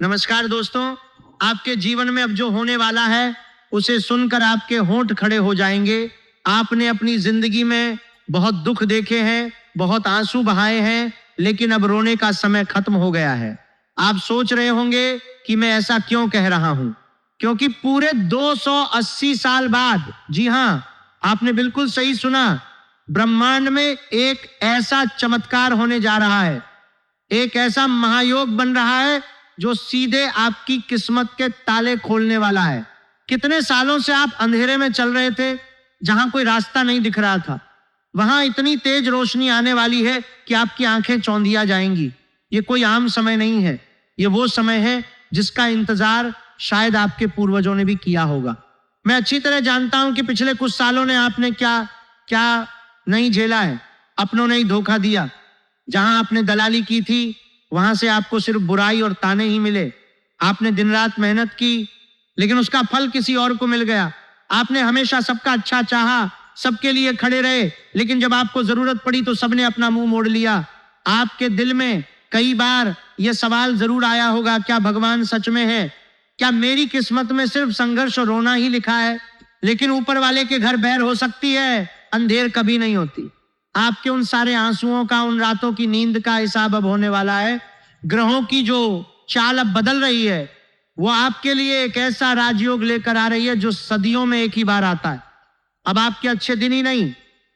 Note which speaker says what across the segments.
Speaker 1: नमस्कार दोस्तों, आपके जीवन में अब जो होने वाला है उसे सुनकर आपके होंठ खड़े हो जाएंगे। आपने अपनी जिंदगी में बहुत दुख देखे हैं, बहुत आंसू बहाए हैं, लेकिन अब रोने का समय खत्म हो गया है। आप सोच रहे होंगे कि मैं ऐसा क्यों कह रहा हूं, क्योंकि पूरे 280 साल बाद, जी हां, आपने बिल्कुल सही सुना, ब्रह्मांड में एक ऐसा चमत्कार होने जा रहा है, एक ऐसा महायोग बन रहा है जो सीधे आपकी किस्मत के ताले खोलने वाला है। कितने सालों से आप अंधेरे में चल रहे थे, जहां कोई रास्ता नहीं दिख रहा था, वहां इतनी तेज रोशनी आने वाली है कि आपकी आंखें चौंधिया जाएंगी। ये कोई आम समय नहीं है, ये वो समय है जिसका इंतजार शायद आपके पूर्वजों ने भी किया होगा। मैं अच्छी तरह जानता हूं कि पिछले कुछ सालों ने आपने क्या क्या नहीं झेला है। अपनों ने ही धोखा दिया, जहां आपने दलाली की थी वहां से आपको सिर्फ बुराई और ताने ही मिले। आपने दिन रात मेहनत की, लेकिन उसका फल किसी और को मिल गया। आपने हमेशा सबका अच्छा चाहा, सबके लिए खड़े रहे, लेकिन जब आपको जरूरत पड़ी तो सबने अपना मुंह मोड़ लिया। आपके दिल में कई बार यह सवाल जरूर आया होगा, क्या भगवान सच में है? क्या मेरी किस्मत में सिर्फ संघर्ष और रोना ही लिखा है? लेकिन ऊपर वाले के घर बैर हो सकती है, अंधेर कभी नहीं होती। आपके उन सारे आंसुओं का, उन रातों की नींद का हिसाब अब होने वाला है। ग्रहों की जो चाल अब बदल रही है, वो आपके लिए एक ऐसा राजयोग लेकर आ रही है जो सदियों में एक ही बार आता है। अब आपके अच्छे दिन ही नहीं,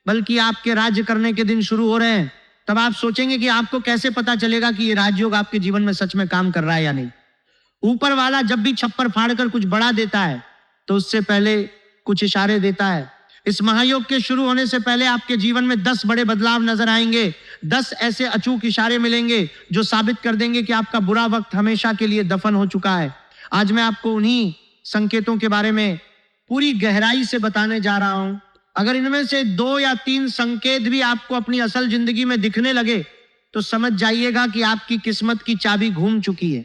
Speaker 1: बल्कि आपके राज्य करने के दिन शुरू हो रहे हैं। तब आप सोचेंगे कि आपको कैसे पता चलेगा कि ये राजयोग आपके जीवन में सच में काम कर रहा है या नहीं। ऊपर वाला जब भी छप्पर फाड़कर कुछ बढ़ा देता है तो उससे पहले कुछ इशारे देता है। इस महायोग के शुरू होने से पहले आपके जीवन में 10 बड़े बदलाव नजर आएंगे। 10 ऐसे अचूक इशारे मिलेंगे जो साबित कर देंगे कि आपका बुरा वक्त हमेशा के लिए दफन हो चुका है। आज मैं आपको उन्हीं संकेतों के बारे में पूरी गहराई से बताने जा रहा हूं। अगर इनमें से 2 या 3 संकेत भी आपको अपनी असल जिंदगी में दिखने लगे तो समझ जाइएगा कि आपकी किस्मत की चाबी घूम चुकी है।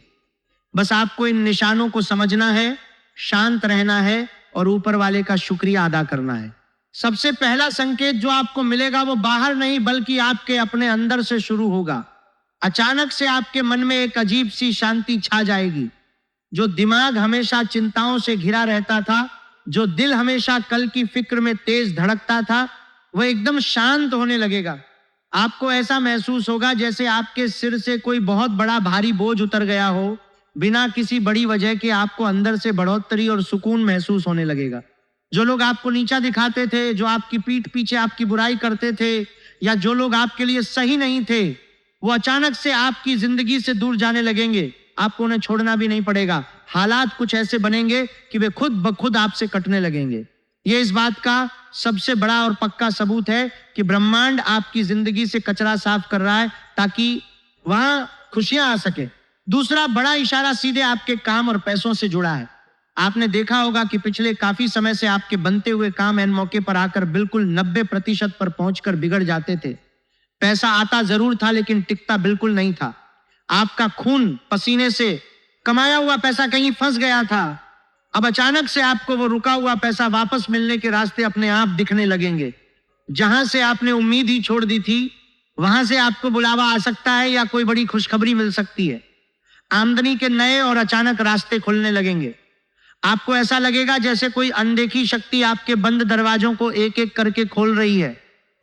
Speaker 1: बस आपको इन निशानों को समझना है, शांत रहना है और ऊपर वाले का शुक्रिया अदा करना है। सबसे पहला संकेत जो आपको मिलेगा वो बाहर नहीं बल्कि आपके अपने अंदर से शुरू होगा। अचानक से आपके मन में एक अजीब सी शांति छा जाएगी। जो दिमाग हमेशा चिंताओं से घिरा रहता था, जो दिल हमेशा कल की फिक्र में तेज धड़कता था, वह एकदम शांत होने लगेगा। आपको ऐसा महसूस होगा जैसे आपके सिर से कोई बहुत बड़ा भारी बोझ उतर गया हो। बिना किसी बड़ी वजह के आपको अंदर से बढ़ोतरी और सुकून महसूस होने लगेगा। जो लोग आपको नीचा दिखाते थे, जो आपकी पीठ पीछे आपकी बुराई करते थे, या जो लोग आपके लिए सही नहीं थे, वो अचानक से आपकी जिंदगी से दूर जाने लगेंगे। आपको उन्हें छोड़ना भी नहीं पड़ेगा। हालात कुछ ऐसे बनेंगे कि वे खुद ब खुद आपसे कटने लगेंगे। ये इस बात का सबसे बड़ा और पक्का सबूत है कि ब्रह्मांड आपकी जिंदगी से कचरा साफ कर रहा है ताकि वहां खुशियां आ सके। दूसरा बड़ा इशारा सीधे आपके काम और पैसों से जुड़ा है। आपने देखा होगा कि पिछले काफी समय से आपके बनते हुए काम एन मौके पर आकर बिल्कुल 90% पर पहुंचकर बिगड़ जाते थे। पैसा आता जरूर था लेकिन टिकता बिल्कुल नहीं था। आपका खून पसीने से कमाया हुआ पैसा कहीं फंस गया था। अब अचानक से आपको वो रुका हुआ पैसा वापस मिलने के रास्ते अपने आप दिखने लगेंगे। जहां से आपने उम्मीद ही छोड़ दी थी, वहां से आपको बुलावा आ सकता है या कोई बड़ी खुशखबरी मिल सकती है। आमदनी के नए और अचानक रास्ते खुलने लगेंगे। आपको ऐसा लगेगा जैसे कोई अनदेखी शक्ति आपके बंद दरवाजों को एक एक करके खोल रही है।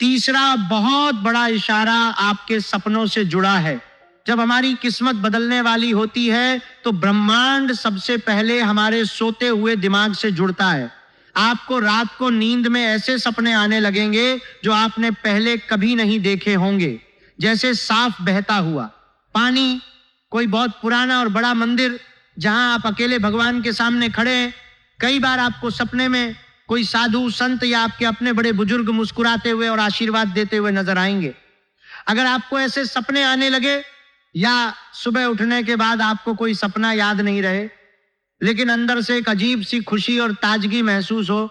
Speaker 1: तीसरा बहुत बड़ा इशारा आपके सपनों से जुड़ा है। जब हमारी किस्मत बदलने वाली होती है तो ब्रह्मांड सबसे पहले हमारे सोते हुए दिमाग से जुड़ता है। आपको रात को नींद में ऐसे सपने आने लगेंगे जो आपने पहले कभी नहीं देखे होंगे, जैसे साफ बहता हुआ पानी, कोई बहुत पुराना और बड़ा मंदिर जहां आप अकेले भगवान के सामने खड़े हैं। कई बार आपको सपने में कोई साधु संत या आपके अपने बड़े बुजुर्ग मुस्कुराते हुए और आशीर्वाद देते हुए नजर आएंगे। अगर आपको ऐसे सपने आने लगे या सुबह उठने के बाद आपको कोई सपना याद नहीं रहे, लेकिन अंदर से एक अजीब सी खुशी और ताजगी महसूस हो,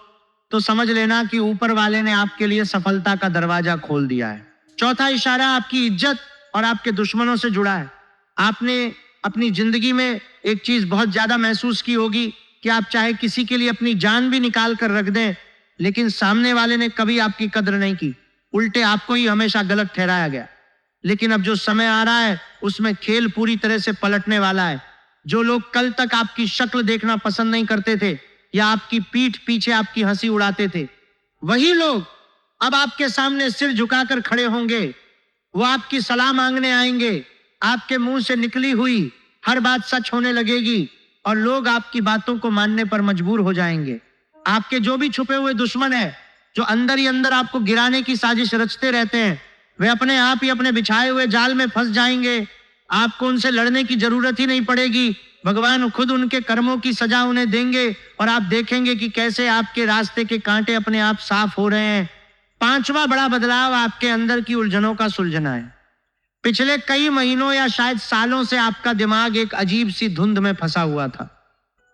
Speaker 1: तो समझ लेना कि ऊपर वाले ने आपके लिए सफलता का दरवाजा खोल दिया है। चौथा इशारा आपकी इज्जत और आपके दुश्मनों से जुड़ा है। आपने अपनी जिंदगी में एक चीज बहुत ज्यादा महसूस की होगी कि आप चाहे किसी के लिए अपनी जान भी निकाल कर रख दें, लेकिन सामने वाले ने कभी आपकी कदर नहीं की, उल्टे आपको ही हमेशा गलत ठहराया गया। लेकिन अब जो समय आ रहा है उसमें खेल पूरी तरह से पलटने वाला है। जो लोग कल तक आपकी शक्ल देखना पसंद नहीं करते थे या आपकी पीठ पीछे आपकी हंसी उड़ाते थे, वही लोग अब आपके सामने सिर झुकाकर खड़े होंगे। वो आपकी सलाह मांगने आएंगे। आपके मुंह से निकली हुई हर बात सच होने लगेगी और लोग आपकी बातों को मानने पर मजबूर हो जाएंगे। आपके जो भी छुपे हुए दुश्मन है, जो अंदर ही अंदर आपको गिराने की साजिश रचते रहते हैं, वे अपने आप ही अपने बिछाए हुए जाल में फंस जाएंगे। आपको उनसे लड़ने की जरूरत ही नहीं पड़ेगी। भगवान खुद उनके कर्मों की सजा उन्हें देंगे और आप देखेंगे कि कैसे आपके रास्ते के कांटे अपने आप साफ हो रहे हैं। पांचवा बड़ा बदलाव आपके अंदर की उलझनों का सुलझना है। पिछले कई महीनों या शायद सालों से आपका दिमाग एक अजीब सी धुंध में फंसा हुआ था।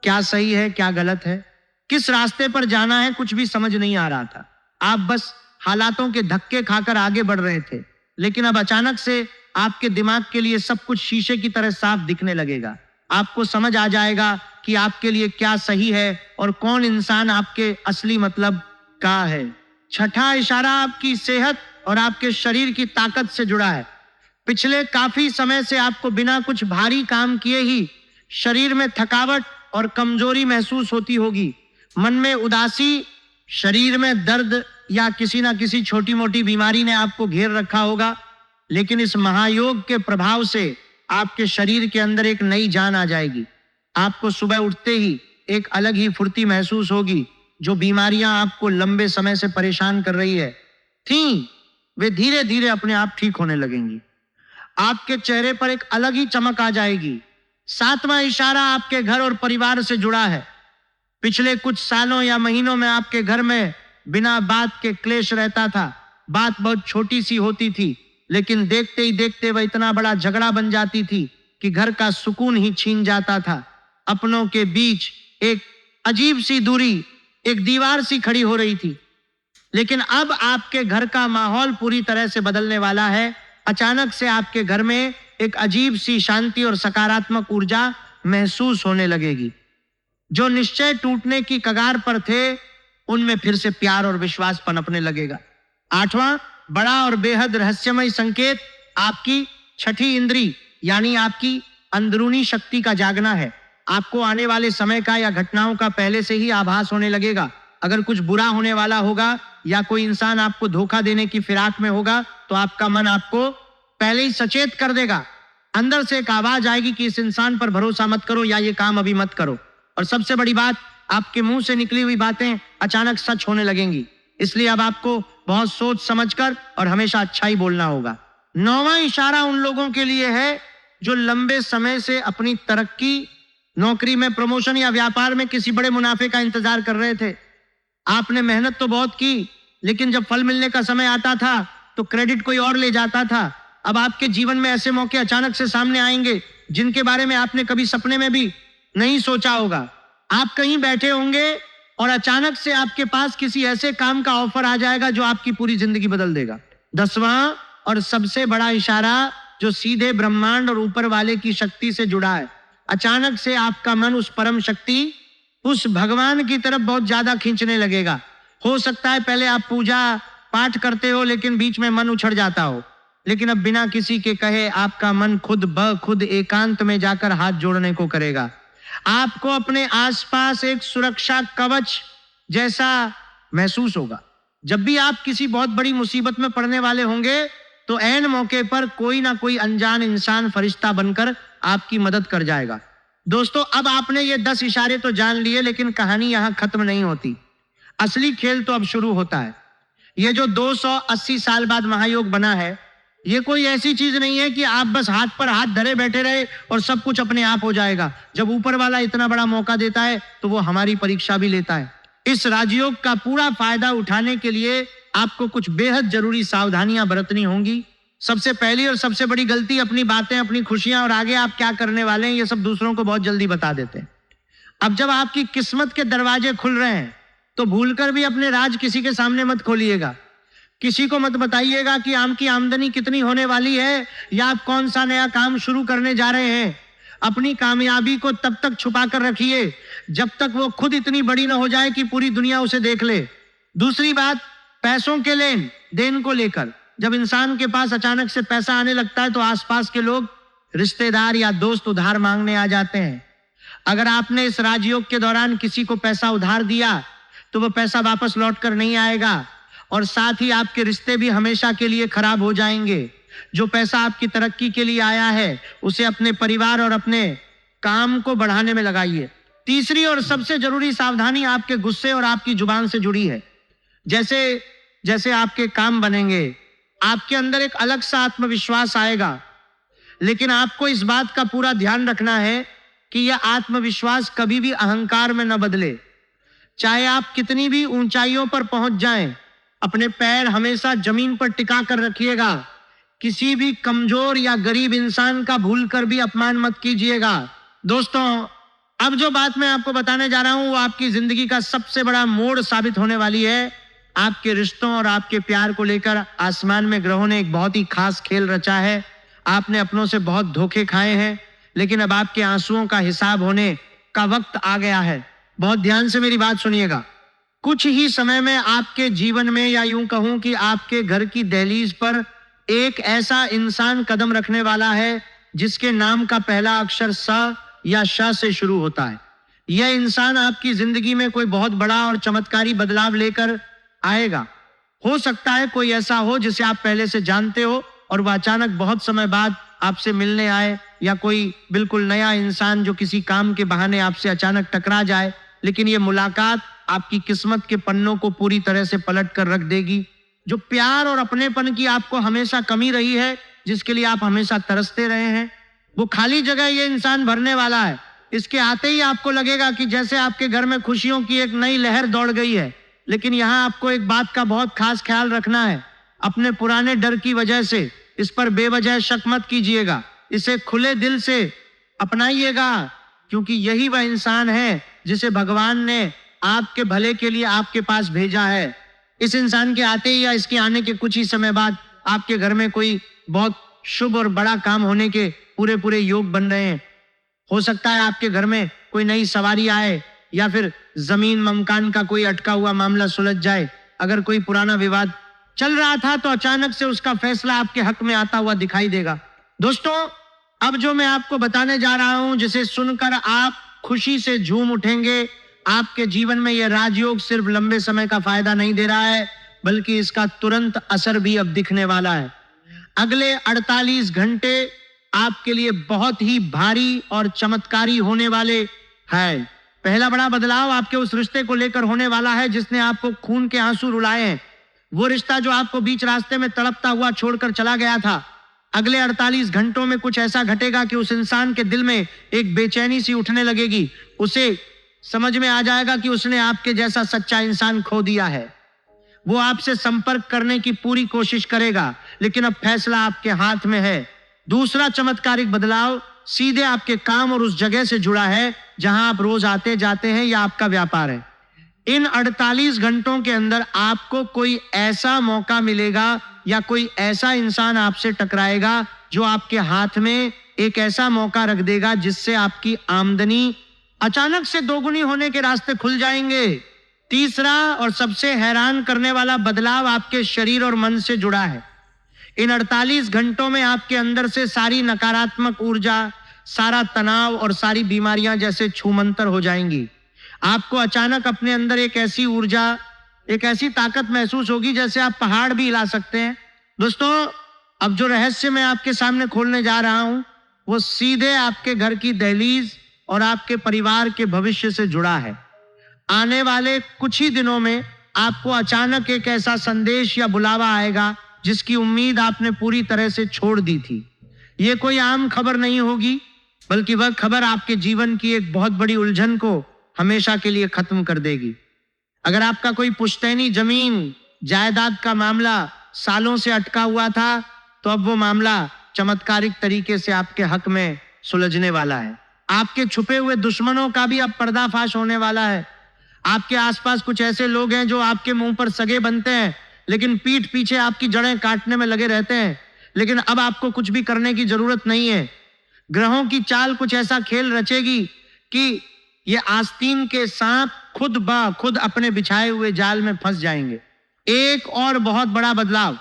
Speaker 1: क्या सही है, क्या गलत है, किस रास्ते पर जाना है, कुछ भी समझ नहीं आ रहा था। आप बस हालातों के धक्के खाकर आगे बढ़ रहे थे। लेकिन अब अचानक से आपके दिमाग के लिए सब कुछ शीशे की तरह साफ दिखने लगेगा। आपको समझ आ जाएगा कि आपके लिए क्या सही है और कौन इंसान आपके असली मतलब का है। छठा इशारा आपकी सेहत और आपके शरीर की ताकत से जुड़ा है। पिछले काफी समय से आपको बिना कुछ भारी काम किए ही शरीर में थकावट और कमजोरी महसूस होती होगी। मन में उदासी, शरीर में दर्द या किसी ना किसी छोटी मोटी बीमारी ने आपको घेर रखा होगा। लेकिन इस महायोग के प्रभाव से आपके शरीर के अंदर एक नई जान आ जाएगी। आपको सुबह उठते ही एक अलग ही फुर्ती महसूस होगी। जो बीमारियां आपको लंबे समय से परेशान कर रही है थी, वे धीरे धीरे अपने आप ठीक होने लगेंगी। आपके चेहरे पर एक अलग ही चमक आ जाएगी। सातवां इशारा आपके घर और परिवार से जुड़ा है। पिछले कुछ सालों या महीनों में आपके घर में बिना बात के क्लेश रहता था। बात बहुत छोटी सी होती थी, लेकिन देखते ही देखते वह इतना बड़ा झगड़ा बन जाती थी कि घर का सुकून ही छीन जाता था। अपनों के बीच एक अजीब सी दूरी, एक दीवार सी खड़ी हो रही थी। लेकिन अब आपके घर का माहौल पूरी तरह से बदलने वाला है। अचानक से आपके घर में एक अजीब सी शांति और सकारात्मक ऊर्जा महसूस होने लगेगी। जो निश्चय टूटने की कगार पर थे, उनमें फिर से प्यार और विश्वास पनपने लगेगा। आठवां बड़ा और बेहद रहस्यमय संकेत आपकी छठी इंद्री यानी आपकी अंदरूनी शक्ति का जागना है। आपको आने वाले समय का या घटनाओं का पहले से ही आभास होने लगेगा। अगर कुछ बुरा होने वाला होगा या कोई इंसान आपको धोखा देने की फिराक में होगा, तो आपका मन आपको पहले ही सचेत कर देगा। अंदर से एक आवाज आएगी कि इस इंसान पर भरोसा मत करो या ये काम अभी मत करो। और सबसे बड़ी बात, आपके मुंह से निकली हुई बातें अचानक सच होने लगेंगी। इसलिए अब आपको बहुत सोच समझकर और हमेशा अच्छा ही बोलना होगा। नौवां इशारा उन लोगों के लिए है जो लंबे समय से अपनी तरक्की, नौकरी में प्रमोशन या व्यापार में किसी बड़े मुनाफे का इंतजार कर रहे थे। आपने मेहनत तो बहुत की, लेकिन जब फल मिलने का समय आता था तो क्रेडिट कोई और ले जाता था। अब आपके जीवन में ऐसे मौके अचानक से सामने आएंगे जिनके बारे में आपने कभी सपने में भी नहीं सोचा होगा। आप कहीं बैठे होंगे और अचानक से आपके पास किसी ऐसे काम का ऑफर आ जाएगा जो आपकी पूरी जिंदगी बदल देगा। 10वां और सबसे बड़ा इशारा जो सीधे ब्रह्मांड और ऊपर वाले की शक्ति से जुड़ा है। अचानक से आपका मन उस परम शक्ति, उस भगवान की तरफ बहुत ज्यादा खींचने लगेगा। हो सकता है पहले आप पूजा पाठ करते हो लेकिन बीच में मन उछड़ जाता हो, लेकिन अब बिना किसी के कहे आपका मन खुद ब खुद एकांत में जाकर हाथ जोड़ने को करेगा। आपको अपने आसपास एक सुरक्षा कवच जैसा महसूस होगा। जब भी आप किसी बहुत बड़ी मुसीबत में पड़ने वाले होंगे तो ऐन मौके पर कोई ना कोई अनजान इंसान फरिश्ता बनकर आपकी मदद कर जाएगा। दोस्तों, अब आपने ये 10 इशारे तो जान लिए, लेकिन कहानी यहां खत्म नहीं होती। असली खेल तो अब शुरू होता है। ये जो 280 साल बाद महायोग बना है, ये कोई ऐसी चीज नहीं है कि आप बस हाथ पर हाथ धरे बैठे रहे और सब कुछ अपने आप हो जाएगा। जब ऊपर वाला इतना बड़ा मौका देता है तो वो हमारी परीक्षा भी लेता है। इस राजयोग का पूरा फायदा उठाने के लिए आपको कुछ बेहद जरूरी सावधानियां बरतनी होंगी। सबसे पहली और सबसे बड़ी गलती, अपनी बातें, अपनी खुशियां और आगे आप क्या करने वाले हैं, ये सब दूसरों को बहुत जल्दी बता देते हैं। अब जब आपकी किस्मत के दरवाजे खुल रहे हैं तो भूलकर भी अपने राज किसी के सामने मत खोलिएगा। किसी को मत बताइएगा कि आपकी आमदनी कितनी होने वाली है या आप कौन सा नया काम शुरू करने जा रहे हैं। अपनी कामयाबी को तब तक छुपा कर रखिए जब तक वो खुद इतनी बड़ी ना हो जाए कि पूरी दुनिया उसे देख ले। दूसरी बात, पैसों के लेन देन को लेकर, जब इंसान के पास अचानक से पैसा आने लगता है तो आसपास के लोग रिश्तेदार या दोस्त उधार मांगने आ जाते हैं। अगर आपने इस राजयोग के दौरान किसी को पैसा उधार दिया तो वो पैसा वापस लौट कर नहीं आएगा और साथ ही आपके रिश्ते भी हमेशा के लिए खराब हो जाएंगे। जो पैसा आपकी तरक्की के लिए आया है उसे अपने परिवार और अपने काम को बढ़ाने में लगाइए। तीसरी और सबसे जरूरी सावधानी आपके गुस्से और आपकी जुबान से जुड़ी है। जैसे जैसे आपके काम बनेंगे, आपके अंदर एक अलग सा आत्मविश्वास आएगा, लेकिन आपको इस बात का पूरा ध्यान रखना है कि यह आत्मविश्वास कभी भी अहंकार में न बदले। चाहे आप कितनी भी ऊंचाइयों पर पहुंच जाएं, अपने पैर हमेशा जमीन पर टिका कर रखिएगा। किसी भी कमजोर या गरीब इंसान का भूलकर भी अपमान मत कीजिएगा। दोस्तों, अब जो बात मैं आपको बताने जा रहा हूं वो आपकी जिंदगी का सबसे बड़ा मोड़ साबित होने वाली है। आपके रिश्तों और आपके प्यार को लेकर आसमान में ग्रहों ने एक बहुत ही खास खेल रचा है। आपने अपनों से बहुत धोखे खाए हैं, लेकिन अब आपके आंसुओं का हिसाब होने का वक्त आ गया है। बहुत ध्यान से मेरी बात सुनिएगा। कुछ ही समय में आपके जीवन में, या यूं कहूं कि आपके घर की दहलीज पर एक ऐसा इंसान कदम रखने वाला है जिसके नाम का पहला अक्षर स या श से शुरू होता है। यह इंसान आपकी जिंदगी में कोई बहुत बड़ा और चमत्कारी बदलाव लेकर आएगा। हो सकता है कोई ऐसा हो जिसे आप पहले से जानते हो और वह अचानक बहुत समय बाद आपसे मिलने आए, या कोई बिल्कुल नया इंसान जो किसी काम के बहाने आपसे अचानक टकरा जाए। लेकिन यह मुलाकात आपकी किस्मत के पन्नों को पूरी तरह से पलट कर रख देगी। जो प्यार और अपनेपन की आपको हमेशा कमी रही है, जिसके लिए आप हमेशा तरसते रहे हैं, वो खाली जगह ये इंसान भरने वाला है। इसके आते ही आपको लगेगा कि जैसे आपके घर में खुशियों की एक नई लहर दौड़ गई है। लेकिन यहाँ आपको एक बात का बहुत खास ख्याल रखना है। अपने पुराने डर की वजह से इस पर बेवजह शक मत कीजिएगा। इसे खुले दिल से अपनाइएगा, क्योंकि यही वह इंसान है जिसे भगवान ने आपके भले के लिए आपके पास भेजा है। इस इंसान के आते ही या इसके आने के कुछ ही समय बाद आपके घर में कोई बहुत शुभ और बड़ा काम होने के पूरे योग बन रहे हैं। हो सकता है आपके घर में कोई नई सवारी आए, या फिर जमीन मकान का कोई अटका हुआ मामला सुलझ जाए। अगर कोई पुराना विवाद चल रहा था तो अचानक से उसका फैसला आपके हक में आता हुआ दिखाई देगा। दोस्तों, अब जो मैं आपको बताने जा रहा हूं, जिसे सुनकर आप खुशी से झूम उठेंगे। आपके जीवन में यह राजयोग सिर्फ लंबे समय का फायदा नहीं दे रहा है, बल्कि इसका तुरंत असर भी अब दिखने वाला है। अगले 48 घंटे आपके लिए बहुत ही भारी और चमत्कारी होने वाले हैं। पहला बड़ा बदलाव आपके उस रिश्ते को लेकर होने वाला है जिसने आपको खून के आंसू रुलाए हैं। वो रिश्ता जो आपको बीच रास्ते में तड़पता हुआ छोड़कर चला गया था। अगले 48 घंटों में कुछ ऐसा घटेगा कि उस इंसान के दिल में एक बेचैनी सी उठने लगेगी। उसे समझ में आ जाएगा कि उसने आपके जैसा सच्चा इंसान खो दिया है। वो आपसे संपर्क करने की पूरी कोशिश करेगा, लेकिन अब फैसला आपके हाथ में है। दूसरा चमत्कारिक बदलाव सीधे आपके काम और उस जगह से जुड़ा है जहां आप रोज आते जाते हैं या आपका व्यापार है। इन 48 घंटों के अंदर आपको कोई ऐसा मौका मिलेगा या कोई ऐसा इंसान आपसे टकराएगा जो आपके हाथ में एक ऐसा मौका रख देगा जिससे आपकी आमदनी अचानक से दोगुनी होने के रास्ते खुल जाएंगे। तीसरा और सबसे हैरान करने वाला बदलाव आपके शरीर और मन से जुड़ा है। इन 48 घंटों में आपके अंदर से सारी नकारात्मक ऊर्जा, सारा तनाव और सारी बीमारियां जैसे छूमंतर हो जाएंगी। आपको अचानक अपने अंदर एक ऐसी ऊर्जा, एक ऐसी ताकत महसूस होगी जैसे आप पहाड़ भी हिला सकते हैं। दोस्तों, अब जो रहस्य मैं आपके सामने खोलने जा रहा हूं वो सीधे आपके घर की दहलीज और आपके परिवार के भविष्य से जुड़ा है। आने वाले कुछ ही दिनों में आपको अचानक एक ऐसा संदेश या बुलावा आएगा जिसकी उम्मीद आपने पूरी तरह से छोड़ दी थी। ये कोई आम खबर नहीं होगी, बल्कि वह खबर आपके जीवन की एक बहुत बड़ी उलझन को हमेशा के लिए खत्म कर देगी। अगर आपका कोई पुश्तैनी जमीन जायदाद का मामला सालों से अटका हुआ था, तो अब वो मामला चमत्कारिक तरीके से आपके हक में सुलझने वाला है। आपके छुपे हुए दुश्मनों का भी अब पर्दाफाश होने वाला है। आपके आसपास कुछ ऐसे लोग हैं जो आपके मुंह पर सगे बनते हैं, लेकिन पीठ पीछे आपकी जड़ें काटने में लगे रहते हैं। लेकिन अब आपको कुछ भी करने की जरूरत नहीं है। ग्रहों की चाल कुछ ऐसा खेल रचेगी कि ये आस्तीन के सांप खुद ब खुद अपने बिछाए हुए जाल में फंस जाएंगे। एक और बहुत बड़ा बदलाव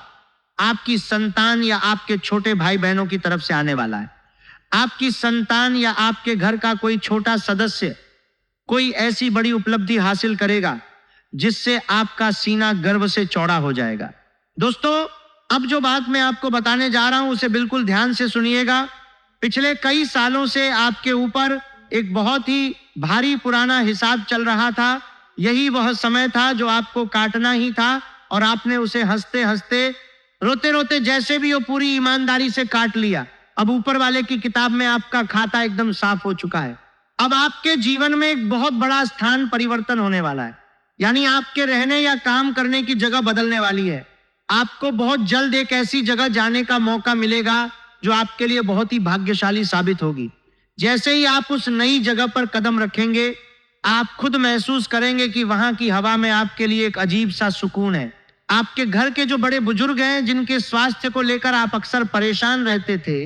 Speaker 1: आपकी संतान या आपके छोटे भाई बहनों की तरफ से आने वाला है। आपकी संतान या आपके घर का कोई छोटा सदस्य कोई ऐसी बड़ी उपलब्धि हासिल करेगा जिससे आपका सीना गर्व से चौड़ा हो जाएगा। दोस्तों, अब जो बात मैं आपको बताने जा रहा हूं उसे बिल्कुल ध्यान से सुनिएगा। पिछले कई सालों से आपके ऊपर एक बहुत ही भारी पुराना हिसाब चल रहा था। यही वह समय था जो आपको काटना ही था और आपने उसे हंसते हंसते, रोते रोते, जैसे भी वो पूरी ईमानदारी से काट लिया। अब ऊपर वाले की किताब में आपका खाता एकदम साफ हो चुका है। अब आपके जीवन में एक बहुत बड़ा स्थान परिवर्तन होने वाला है, यानी आपके रहने या काम करने की जगह बदलने वाली है। आपको बहुत जल्द एक ऐसी जगह जाने का मौका मिलेगा जो आपके लिए बहुत ही भाग्यशाली साबित होगी। जैसे ही आप उस नई जगह पर कदम रखेंगे, आप खुद महसूस करेंगे कि वहां की हवा में आपके लिए एक अजीब सा सुकून है। आपके घर के जो बड़े बुजुर्ग हैं, जिनके स्वास्थ्य को लेकर आप अक्सर परेशान रहते थे,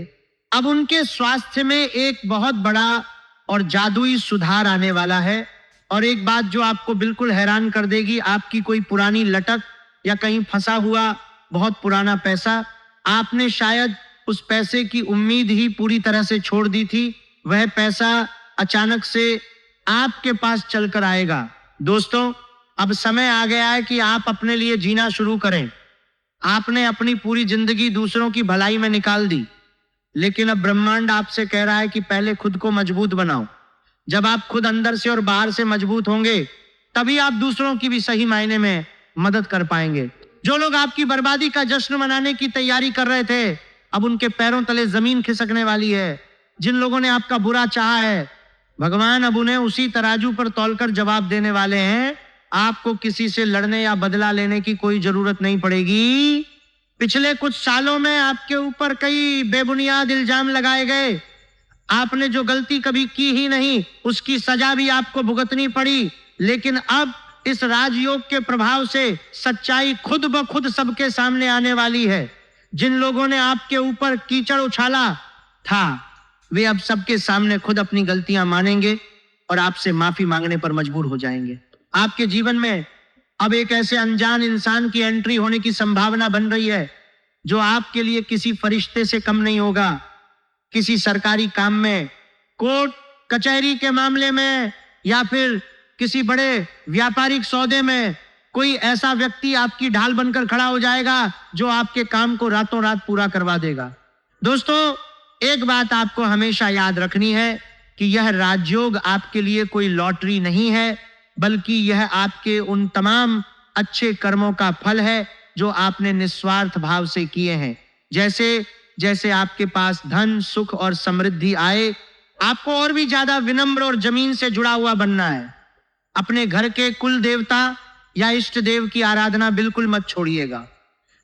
Speaker 1: अब उनके स्वास्थ्य में एक बहुत बड़ा और जादुई सुधार आने वाला है। और एक बात जो आपको बिल्कुल हैरान कर देगी, आपकी कोई पुरानी लटक या कहीं फंसा हुआ बहुत पुराना पैसा, आपने शायद उस पैसे की उम्मीद ही पूरी तरह से छोड़ दी थी, वह पैसा अचानक से आपके पास चलकर आएगा। दोस्तों, अब समय आ गया है कि आप अपने लिए जीना शुरू करें। आपने अपनी पूरी जिंदगी दूसरों की भलाई में निकाल दी, लेकिन अब ब्रह्मांड आपसे कह रहा है कि पहले खुद को मजबूत बनाओ। जब आप खुद अंदर से और बाहर से मजबूत होंगे, तभी आप दूसरों की भी सही मायने में मदद कर पाएंगे। जो लोग आपकी बर्बादी का जश्न मनाने की तैयारी कर रहे थे, अब उनके पैरों तले जमीन खिसकने वाली है। जिन लोगों ने आपका बुरा चाहा है, भगवान अब उन्हें उसी तराजू पर तौलकर जवाब देने वाले हैं। आपको किसी से लड़ने या बदला लेने की कोई जरूरत नहीं पड़ेगी। पिछले कुछ सालों में आपके ऊपर कई बेबुनियाद इल्जाम लगाए गए। आपने जो गलती कभी की ही नहीं, उसकी सजा भी आपको भुगतनी पड़ी। लेकिन अब इस राजयोग के प्रभाव से सच्चाई खुद ब खुद सबके सामने आने वाली है। जिन लोगों ने आपके ऊपर कीचड़ उछाला था, वे अब सबके सामने खुद अपनी गलतियां मानेंगे और आपसे माफी मांगने पर मजबूर हो जाएंगे। आपके जीवन में अब एक ऐसे अनजान इंसान की एंट्री होने की संभावना बन रही है जो आपके लिए किसी फरिश्ते से कम नहीं होगा। किसी सरकारी काम में, कोर्ट कचहरी के मामले में, या फिर किसी बड़े व्यापारिक सौदे में कोई ऐसा व्यक्ति आपकी ढाल बनकर खड़ा हो जाएगा जो आपके काम को रातों रात पूरा करवा देगा। दोस्तों, एक बात आपको हमेशा याद रखनी है कि यह राजयोग आपके लिए कोई लॉटरी नहीं है, बल्कि यह आपके उन तमाम अच्छे कर्मों का फल है जो आपने निस्वार्थ भाव से किए हैं। जैसे जैसे आपके पास धन, सुख और समृद्धि आए, आपको और भी ज्यादा विनम्र और जमीन से जुड़ा हुआ बनना है। अपने घर के कुल देवता या इष्ट देव की आराधना बिल्कुल मत छोड़िएगा।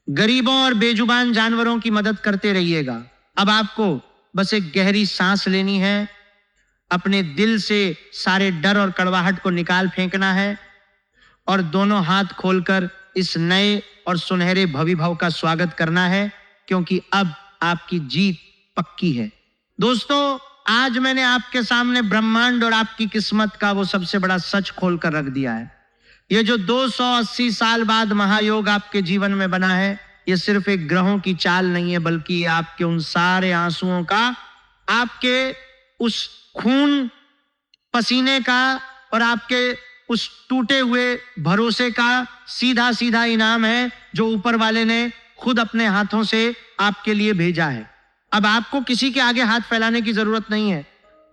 Speaker 1: गरीबों और बेजुबान जानवरों की मदद करते रहिएगा। अब आपको बस एक गहरी सांस लेनी है, अपने दिल से सारे डर और कड़वाहट को निकाल फेंकना है और दोनों हाथ खोलकर इस नए और सुनहरे भविभव का स्वागत करना है, क्योंकि अब आपकी जीत पक्की है। दोस्तों, आज मैंने आपके सामने ब्रह्मांड और आपकी किस्मत का वो सबसे बड़ा सच खोलकर रख दिया है। ये जो 280 साल बाद महायोग आपके जीवन में बना है, ये सिर्फ एक ग्रहों की चाल नहीं है, बल्कि आपके उन सारे आंसुओं का, आपके उस खून पसीने का और आपके उस टूटे हुए भरोसे का सीधा सीधा इनाम है जो ऊपर वाले ने खुद अपने हाथों से आपके लिए भेजा है। अब आपको किसी के आगे हाथ फैलाने की जरूरत नहीं है,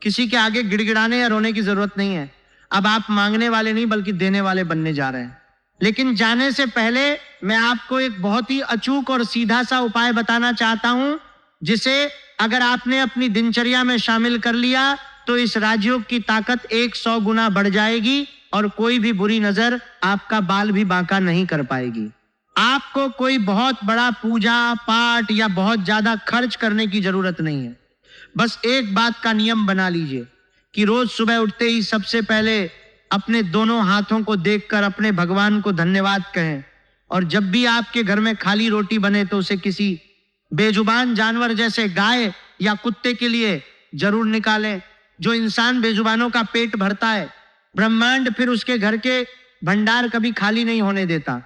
Speaker 1: किसी के आगे गिड़गिड़ाने या रोने की जरूरत नहीं है। अब आप मांगने वाले नहीं बल्कि देने वाले बनने जा रहे हैं। लेकिन जाने से पहले मैं आपको एक बहुत ही अचूक और सीधा सा उपाय बताना चाहता हूं, जिसे अगर आपने अपनी दिनचर्या में शामिल कर लिया तो इस राजयोग की ताकत 100 गुना बढ़ जाएगी और कोई भी बुरी नजर आपका बाल भी बांका नहीं कर पाएगी। आपको कोई बहुत बड़ा पूजा पाठ या बहुत ज्यादा खर्च करने की जरूरत नहीं है। बस एक बात का नियम बना लीजिए कि रोज सुबह उठते ही सबसे पहले अपने दोनों हाथों को देखकर अपने भगवान को धन्यवाद कहें, और जब भी आपके घर में खाली रोटी बने तो उसे किसी बेजुबान जानवर जैसे गाय या कुत्ते के लिए जरूर निकालें। जो इंसान बेजुबानों का पेट भरता है, ब्रह्मांड फिर उसके घर के भंडार कभी खाली नहीं होने देता।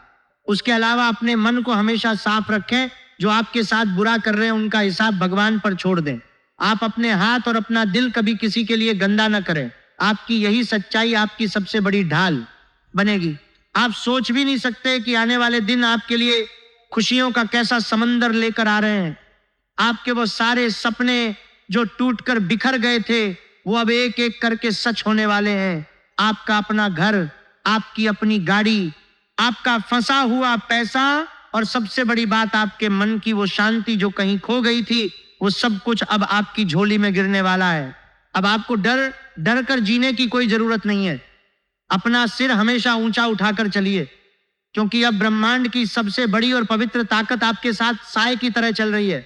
Speaker 1: उसके अलावा अपने मन को हमेशा साफ रखें। जो आपके साथ बुरा कर रहे हैं उनका हिसाब भगवान पर छोड़ दें। आप अपने हाथ और अपना दिल कभी किसी के लिए गंदा न करें। आपकी यही सच्चाई आपकी सबसे बड़ी ढाल बनेगी। आप सोच भी नहीं सकते कि आने वाले दिन आपके लिए खुशियों का कैसा समंदर लेकर आ रहे हैं। आपके वो सारे सपने जो टूटकर बिखर गए थे, वो अब एक एक करके सच होने वाले हैं। आपका अपना घर, आपकी अपनी गाड़ी, आपका फंसा हुआ पैसा और सबसे बड़ी बात आपके मन की वो शांति जो कहीं खो गई थी, वो सब कुछ अब आपकी झोली में गिरने वाला है। अब आपको डर डर कर जीने की कोई जरूरत नहीं है। अपना सिर हमेशा ऊंचा उठाकर चलिए, क्योंकि अब ब्रह्मांड की सबसे बड़ी और पवित्र ताकत आपके साथ साए की तरह चल रही है।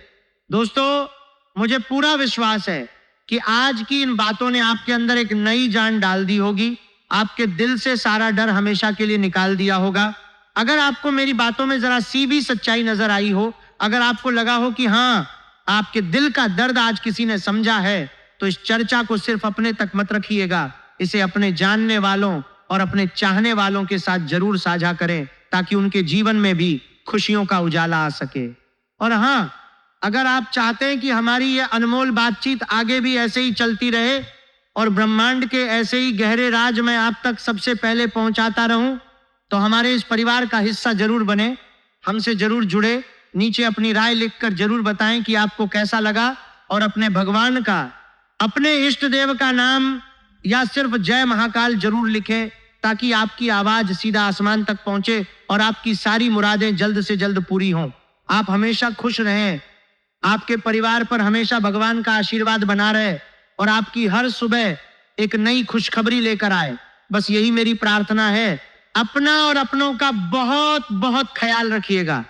Speaker 1: दोस्तों, मुझे पूरा विश्वास है कि आज की इन बातों ने आपके अंदर एक नई जान डाल दी होगी। आपके दिल से सारा डर हमेशा के लिए निकाल दिया होगा। अगर आपको मेरी बातों में जरा सी भी सच्चाई नजर आई हो, अगर आपको लगा हो कि हाँ, आपके दिल का दर्द आज किसी ने समझा है, तो इस चर्चा को सिर्फ अपने तक मत रखिएगा। इसे अपने जानने वालों और अपने चाहने वालों के साथ जरूर साझा करें, ताकि उनके जीवन में भी खुशियों का उजाला आ सके। और हाँ, अगर आप चाहते हैं कि हमारी ये अनमोल बातचीत आगे भी ऐसे ही चलती रहे और ब्रह्मांड के ऐसे ही गहरे राज मैं आप तक सबसे पहले पहुंचाता रहूं, तो हमारे इस परिवार का हिस्सा जरूर बने, हमसे जरूर जुड़े। नीचे अपनी राय लिखकर जरूर बताएं कि आपको कैसा लगा, और अपने भगवान का, अपने इष्ट देव का नाम या सिर्फ जय महाकाल जरूर लिखें, ताकि आपकी आवाज सीधा आसमान तक पहुंचे और आपकी सारी मुरादें जल्द से जल्द पूरी हों। आप हमेशा खुश रहें, आपके परिवार पर हमेशा भगवान का आशीर्वाद बना रहे और आपकी हर सुबह एक नई खुशखबरी लेकर आए। बस यही मेरी प्रार्थना है। अपना और अपनों का बहुत बहुत ख्याल रखिएगा।